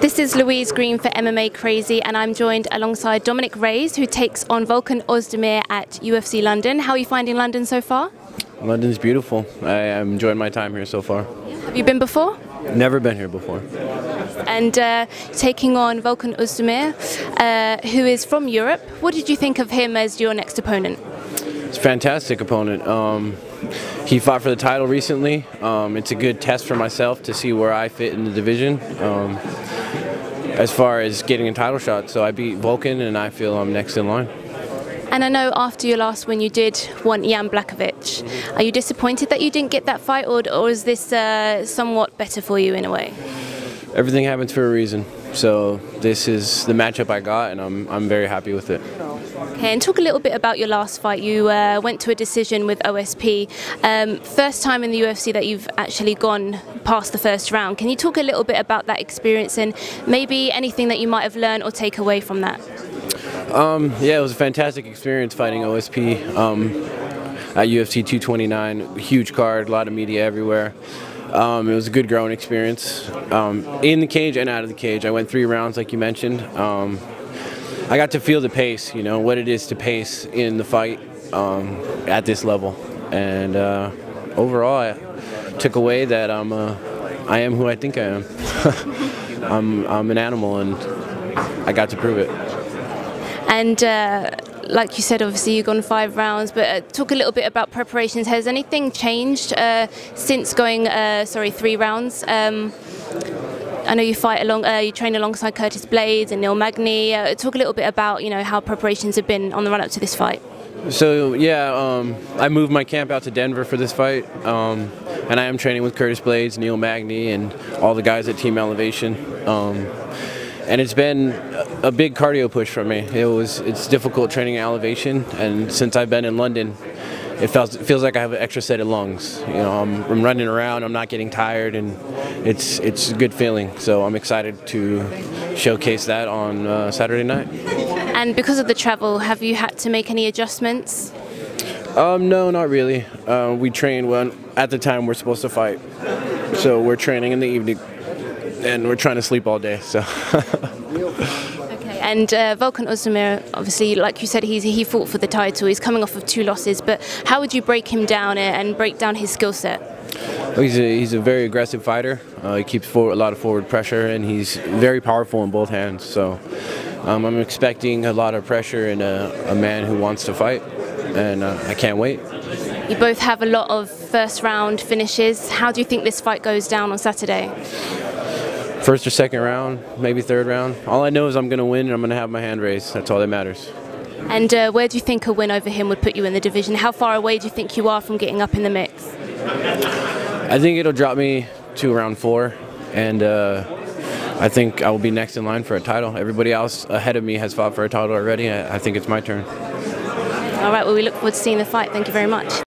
This is Louise Green for MMA Crazy, and I'm joined alongside Dominick Reyes, who takes on Volkan Oezdemir at UFC London. How are you finding London so far? London's beautiful. I'm enjoying my time here so far. Have you been before? Never been here before. And taking on Volkan Oezdemir, who is from Europe. What did you think of him as your next opponent? It's a fantastic opponent. He fought for the title recently. It's a good test for myself to see where I fit in the division as far as getting a title shot. So I beat Volkan, and I feel I'm next in line. And I know after your last win you did want Jan Blachowicz. Are you disappointed that you didn't get that fight, or is this somewhat better for you in a way? Everything happens for a reason. So this is the matchup I got, and I'm very happy with it. Okay, and talk a little bit about your last fight. You went to a decision with OSP. First time in the UFC that you've actually gone past the first round. Can you talk a little bit about that experience and maybe anything that you might have learned or take away from that? Yeah, it was a fantastic experience fighting OSP at UFC 229. Huge card, a lot of media everywhere. It was a good growing experience in the cage and out of the cage. I went 3 rounds, like you mentioned. I got to feel the pace, you know, what it is to pace in the fight at this level. And overall, I took away that I am who I think I am. I'm an animal, and I got to prove it. And like you said, obviously you've gone 5 rounds, but talk a little bit about preparations. Has anything changed since going 3 rounds? I know you you train alongside Curtis Blades and Neil Magny. Talk a little bit about how preparations have been on the run up to this fight. So yeah, I moved my camp out to Denver for this fight, and I am training with Curtis Blades, Neil Magny, and all the guys at Team Elevation. And it's been a big cardio push for me. It's difficult training at elevation, and since I've been in London, it feels like I have an extra set of lungs. You know, I'm running around, I'm not getting tired, and it's a good feeling. So I'm excited to showcase that on Saturday night. And because of the travel, have you had to make any adjustments? No, not really. We train at the time we're supposed to fight, so we're training in the evening, and we're trying to sleep all day. So. Okay, and Volkan Oezdemir, obviously, like you said, he fought for the title. He's coming off of 2 losses, but how would you break him down and break down his skill set? He's a very aggressive fighter. He keeps a lot of forward pressure, and he's very powerful in both hands. So I'm expecting a lot of pressure in a man who wants to fight, and I can't wait. You both have a lot of first-round finishes. How do you think this fight goes down on Saturday? First or second round, maybe 3rd round. All I know is I'm going to win, and I'm going to have my hand raised. That's all that matters. And where do you think a win over him would put you in the division? How far away do you think you are from getting up in the mix? I think it'll drop me to round 4, and I think I will be next in line for a title. Everybody else ahead of me has fought for a title already. I think it's my turn. All right, well, we look forward to seeing the fight. Thank you very much.